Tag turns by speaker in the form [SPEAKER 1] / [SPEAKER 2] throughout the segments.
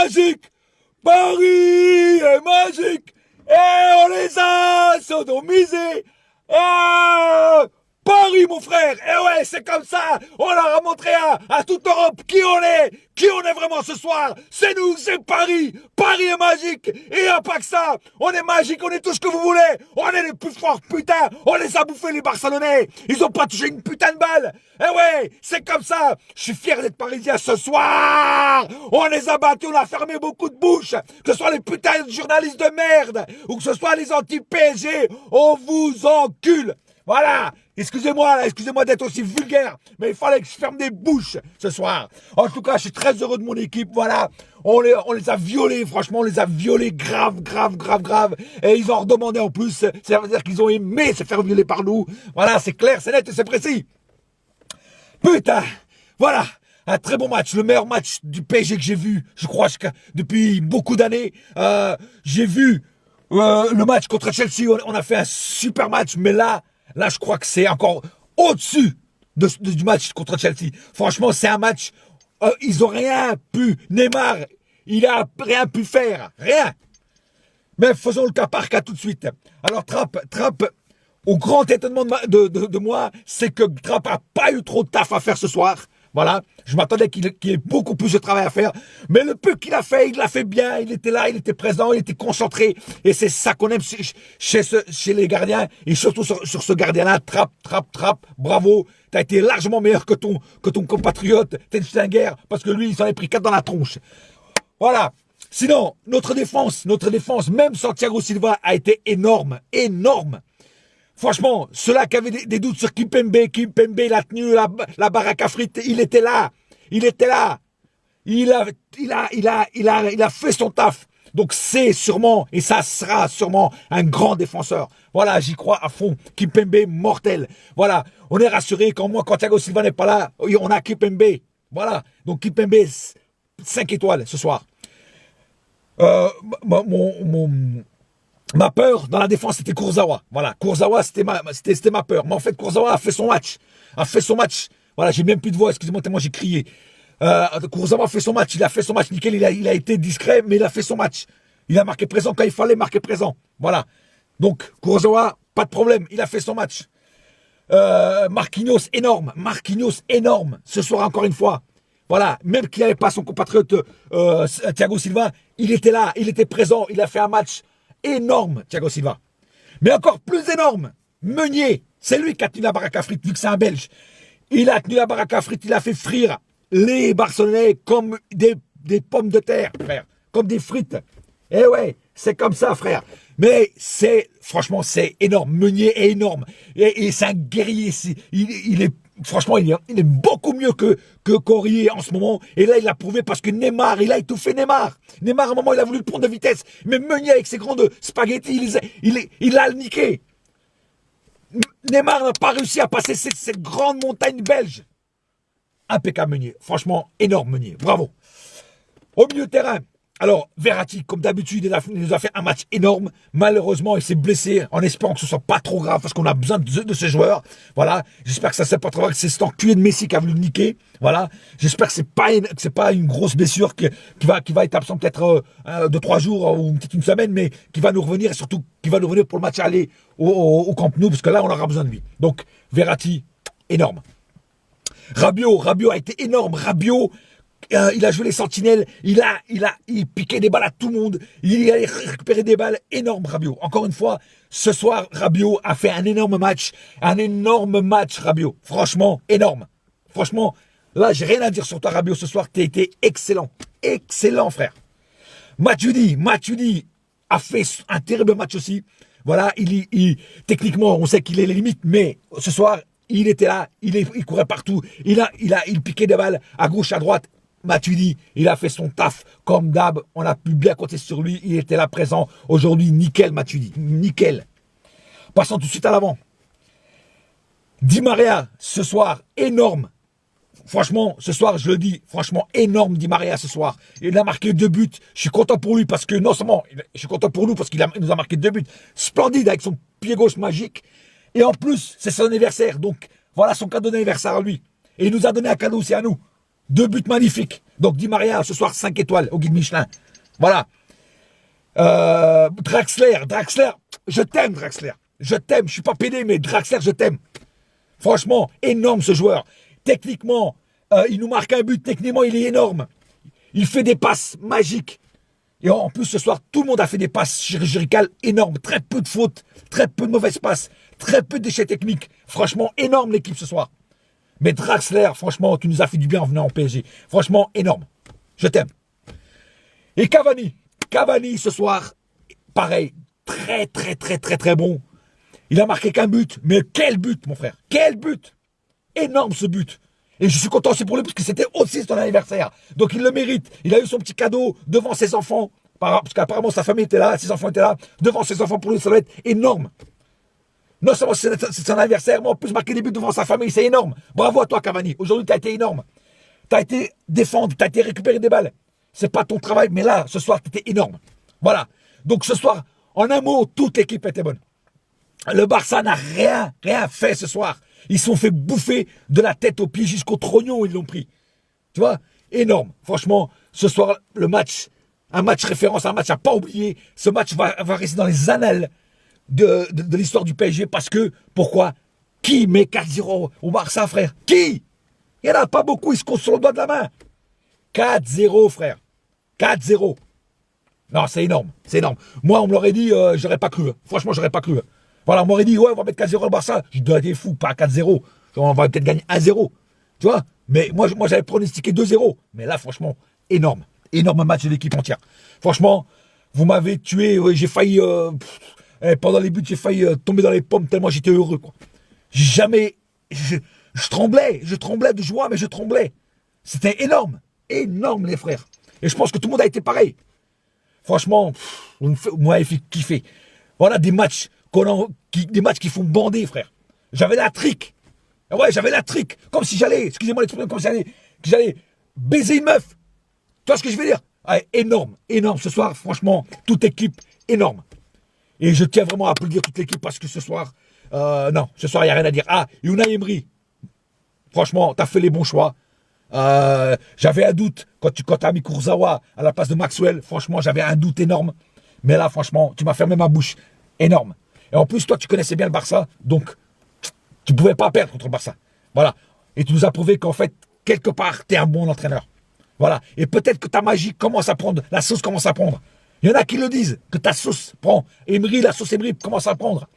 [SPEAKER 1] magique. Paris est magique. Et on les a sodomisés. Paris, mon frère. Et ouais, c'est comme ça. On leur a montré à toute l'Europe qui on est vraiment ce soir. C'est nous, c'est Paris. Paris est magique. Et y a pas que ça. On est magique, on est tout ce que vous voulez. On est les plus forts, putain. On les a bouffés, les Barcelonais. Ils ont pas touché une putain de balle. Et ouais, c'est comme ça. Je suis fier d'être parisien ce soir. On les a battus, on a fermé beaucoup de bouches. Que ce soit les putains de journalistes de merde ou que ce soit les anti-PSG. On vous encule. Voilà, excusez-moi d'être aussi vulgaire, mais il fallait que je ferme des bouches ce soir. En tout cas, je suis très heureux de mon équipe, voilà. On les a violés, franchement, on les a violés grave. Et ils en redemandaient en plus, ça veut dire qu'ils ont aimé se faire violer par nous. Voilà, c'est clair, c'est net et c'est précis. Putain, voilà, un très bon match, le meilleur match du PSG que j'ai vu, je crois, depuis beaucoup d'années. J'ai vu le match contre Chelsea, on a fait un super match, mais là, je crois que c'est encore au-dessus du match contre Chelsea. Franchement, c'est un match, ils ont rien pu. Neymar, il a rien pu faire. Rien. Mais faisons le cas par cas tout de suite. Alors, Trapp, au grand étonnement de moi, c'est que Trapp a pas eu trop de taf à faire ce soir. Voilà, je m'attendais qu'il ait beaucoup plus de travail à faire. Mais le peu qu'il a fait, il l'a fait bien. Il était là, il était présent, il était concentré. Et c'est ça qu'on aime chez les gardiens. Et surtout sur ce gardien-là, Trapp, bravo. T'as été largement meilleur que ton compatriote Ten Stenger, parce que lui, il s'en est pris 4 dans la tronche. Voilà. Sinon, notre défense, même Santiago Silva a été énorme. Franchement, ceux-là qui avaient des doutes sur Kimpembe, il a tenu la baraque à frites, il était là. Il a fait son taf. Donc c'est sûrement, et ça sera sûrement un grand défenseur. Voilà, j'y crois à fond. Kimpembe, mortel. Voilà, on est rassuré quand Thiago Silva n'est pas là, on a Kimpembe. Voilà, donc Kimpembe, 5 étoiles ce soir. Ma peur dans la défense, c'était Kurzawa. Voilà, Kurzawa, c'était ma peur. Mais en fait, Kurzawa a fait son match. Voilà, j'ai même plus de voix, excusez-moi tellement j'ai crié. Kurzawa a fait son match, il a fait son match nickel, il a été discret, mais il a fait son match. Il a marqué présent quand il fallait marquer présent. Voilà. Donc, Kurzawa, pas de problème, il a fait son match. Marquinhos, énorme. Ce soir, encore une fois. Voilà, même qu'il n'avait pas son compatriote Thiago Silva, il était là, il était présent, il a fait un match énorme, Thiago Silva. Mais encore plus énorme, Meunier, c'est lui qui a tenu la baraque à frites, vu que c'est un Belge. Il a tenu la baraque à frites, il a fait frire les Barcelonais comme des pommes de terre, frère, comme des frites. Eh ouais, c'est comme ça, frère. Mais franchement, c'est énorme. Meunier est énorme. Et c'est un guerrier. Franchement, il est beaucoup mieux que Corrier en ce moment. Et là, il l'a prouvé parce que Neymar, il a étouffé Neymar. Neymar, à un moment, il a voulu le prendre de vitesse. Mais Meunier, avec ses grandes spaghettis, il l'a niqué. Neymar n'a pas réussi à passer cette grande montagne belge. Impeccable Meunier. Franchement, énorme Meunier. Bravo. Au milieu de terrain, alors Verratti, comme d'habitude, il nous a fait un match énorme. Malheureusement, il s'est blessé en espérant que ce soit pas trop grave parce qu'on a besoin de ce joueur. Voilà. J'espère que ça ne s'est pas trop grave, que c'est cet enculé de Messi qui a voulu le niquer. Voilà. J'espère que c'est pas une grosse blessure qui va être absent peut-être 2-3 jours ou peut-être une semaine, mais qui va nous revenir et surtout qui va nous revenir pour le match aller au Camp Nou parce que là, on aura besoin de lui. Donc, Verratti, énorme. Rabiot a été énorme. Rabiot, il a joué les sentinelles, il piquait des balles à tout le monde, il allait récupérer des balles, énorme Rabiot. Encore une fois, ce soir, Rabiot a fait un énorme match, Rabiot. Franchement, énorme. Franchement, là, j'ai rien à dire sur toi, Rabiot, ce soir, t'as été excellent. Excellent, frère. Matuidi a fait un terrible match aussi. Voilà, techniquement, on sait qu'il est les limites, mais ce soir, il était là, il courait partout, il piquait des balles à gauche, à droite. Matuidi, il a fait son taf comme d'hab, on a pu bien compter sur lui, il était là présent. Aujourd'hui, nickel Matuidi, nickel. Passons tout de suite à l'avant. Di Maria, ce soir, énorme. Franchement, ce soir, je le dis, franchement, énorme Di Maria ce soir. Il a marqué 2 buts. Je suis content pour lui parce que, non seulement, je suis content pour nous parce qu'il nous a marqué 2 buts. Splendide avec son pied gauche magique. Et en plus, c'est son anniversaire. Donc, voilà son cadeau d'anniversaire à lui. Et il nous a donné un cadeau aussi à nous. 2 buts magnifiques. Donc Di Maria, ce soir 5 étoiles au guide Michelin. Voilà. Draxler, je t'aime Draxler. Je t'aime, je suis pas pédé, mais Draxler, je t'aime. Franchement, énorme ce joueur. Techniquement, il nous marque un but. Techniquement, il est énorme. Il fait des passes magiques. Et en plus, ce soir, tout le monde a fait des passes chirurgicales énormes. Très peu de fautes, très peu de mauvaises passes, très peu de déchets techniques. Franchement, énorme l'équipe ce soir. Mais Draxler, franchement, tu nous as fait du bien en venant en PSG. Franchement, énorme. Je t'aime. Et Cavani. Cavani, ce soir, pareil. Très bon. Il a marqué qu'un but. Mais quel but, mon frère. Quel but. Énorme ce but. Et je suis content aussi pour lui parce que c'était aussi son anniversaire. Donc il le mérite. Il a eu son petit cadeau devant ses enfants. Parce qu'apparemment sa famille était là, ses enfants étaient là. Devant ses enfants, pour lui, ça doit être énorme. Non seulement c'est son anniversaire, mais en plus marquer des buts devant sa famille, c'est énorme. Bravo à toi, Cavani. Aujourd'hui, tu as été énorme. Tu as été défendre, tu as été récupérer des balles. C'est pas ton travail, mais là, ce soir, tu étais énorme. Voilà. Donc ce soir, en un mot, toute l'équipe était bonne. Le Barça n'a rien fait ce soir. Ils se sont fait bouffer de la tête aux pieds jusqu'au trognon, ils l'ont pris. Tu vois? Énorme. Franchement, ce soir, le match, un match référence, un match à pas oublier. Ce match va rester dans les annales de l'histoire du PSG parce que, pourquoi? Qui met 4-0 au Barça, frère? Qui? Il n'y en a pas beaucoup, ils se comptent sur le doigt de la main. 4-0, frère. 4-0. Non, c'est énorme. C'est énorme. Moi, on me l'aurait dit, j'aurais pas cru. Franchement, j'aurais pas cru. Voilà, on m'aurait dit, ouais, on va mettre 4-0 au Barça. Je dis, t'es fou, pas 4-0. On va peut-être gagner 1-0. Tu vois? Mais moi j'avais pronostiqué 2-0. Mais là, franchement, énorme. Énorme match de l'équipe entière. Franchement, vous m'avez tué. J'ai failli, pendant les buts, j'ai failli tomber dans les pommes tellement j'étais heureux, quoi. Jamais, je tremblais. Je tremblais de joie, mais je tremblais. C'était énorme. Énorme, les frères. Et je pense que tout le monde a été pareil. Franchement, moi, il fait kiffer. Voilà des matchs qui font bander, frère. J'avais la trique. Ouais, j'avais la trique. Comme si j'allais, excusez-moi l'expression, comme si j'allais baiser une meuf. Tu vois ce que je veux dire? Ouais, énorme, énorme. Ce soir, franchement, toute équipe, énorme. Et je tiens vraiment à applaudir toute l'équipe parce que ce soir, non, ce soir, il n'y a rien à dire. Ah, Unai Emery, franchement, tu as fait les bons choix. J'avais un doute quand tu as mis Kurzawa à la place de Maxwell. Franchement, j'avais un doute énorme. Mais là, franchement, tu m'as fermé ma bouche. Énorme. Et en plus, toi, tu connaissais bien le Barça. Donc, tu ne pouvais pas perdre contre le Barça. Voilà. Et tu nous as prouvé qu'en fait, quelque part, tu es un bon entraîneur. Voilà. Et peut-être que ta magie commence à prendre. La sauce commence à prendre. Il y en a qui le disent, que ta sauce prend. Emery, la sauce Emery commence à prendre.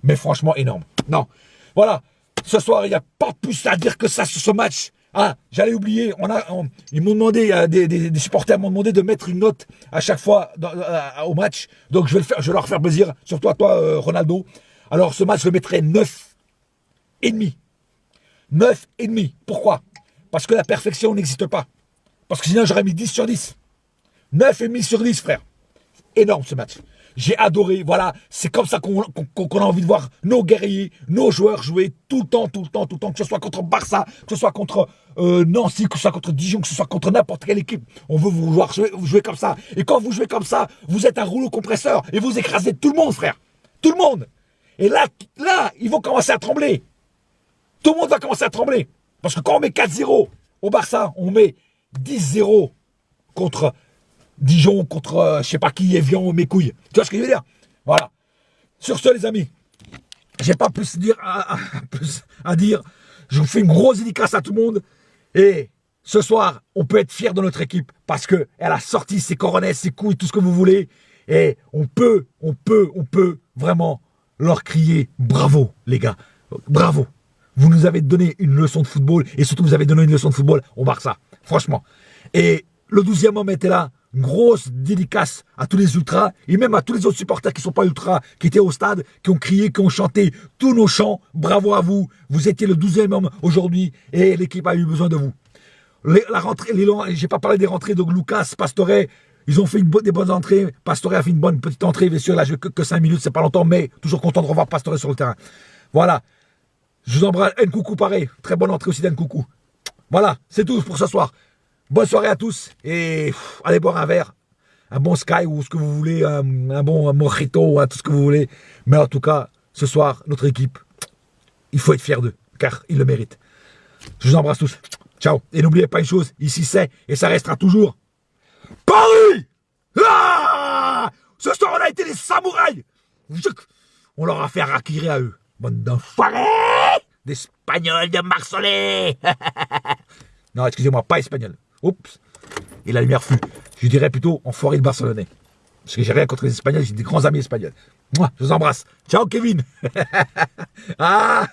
[SPEAKER 1] Mais franchement, énorme. Non. Voilà. Ce soir, il n'y a pas plus à dire que ça sur ce match. Ah, j'allais oublier, ils m'ont demandé, des supporters m'ont demandé de mettre une note à chaque fois au match. Donc je vais leur faire plaisir, surtout à toi, Ronaldo. Alors ce match, je le mettrai 9,5. 9,5. Pourquoi? Parce que la perfection n'existe pas. Parce que sinon j'aurais mis 10 sur 10. 9,5 sur 10, frère. Énorme ce match. J'ai adoré, voilà, c'est comme ça qu'on a envie de voir nos guerriers, nos joueurs jouer tout le temps, que ce soit contre Barça, que ce soit contre Nancy, que ce soit contre Dijon, que ce soit contre n'importe quelle équipe. On veut vous voir jouer comme ça. Et quand vous jouez comme ça, vous êtes un rouleau compresseur et vous écrasez tout le monde, frère. Tout le monde. Et là, ils vont commencer à trembler. Tout le monde va commencer à trembler. Parce que quand on met 4-0 au Barça, on met 10-0 contre Dijon, contre je sais pas qui, Evian, mes couilles. Tu vois ce que je veux dire? Voilà. Sur ce, les amis, j'ai pas plus à dire. Je vous fais une grosse dédicace à tout le monde. Et ce soir, on peut être fier de notre équipe parce qu'elle a sorti ses coronets, ses couilles, tout ce que vous voulez. Et on peut vraiment leur crier bravo, les gars. Bravo. Vous nous avez donné une leçon de football et surtout vous avez donné une leçon de football au Barça. Franchement. Et le 12e homme était là. Une grosse dédicace à tous les ultras et même à tous les autres supporters qui ne sont pas ultras, qui étaient au stade, qui ont crié, qui ont chanté tous nos chants. Bravo à vous. Vous étiez le 12e homme aujourd'hui et l'équipe a eu besoin de vous. La rentrée, j'ai pas parlé des rentrées de Lucas, Pastore. Ils ont fait des bonnes entrées. Pastore a fait une bonne petite entrée. Bien sûr, là, je que 5 minutes, c'est pas longtemps, mais toujours content de revoir Pastore sur le terrain. Voilà. Je vous embrasse. Nkoukou, pareil. Très bonne entrée aussi d'Nkoukou. Voilà, c'est tout pour ce soir. Bonne soirée à tous et allez boire un verre, un bon Sky ou ce que vous voulez, un bon mojito ou tout ce que vous voulez. Mais en tout cas, ce soir, notre équipe, il faut être fier d'eux car ils le méritent. Je vous embrasse tous. Ciao. Et n'oubliez pas une chose, ici c'est, et ça restera toujours, Paris. Ah, ce soir, on a été les samouraïs. On leur a fait harakiri à eux. Bande d'enfoirés, d'Espagnols, de Marseillais. Non, excusez-moi, pas espagnol. Oups. Et la lumière fut. Je dirais plutôt enfoiré de Barcelonais. Parce que j'ai rien contre les Espagnols, j'ai des grands amis espagnols. Moi, je vous embrasse. Ciao, Kevin. Ah.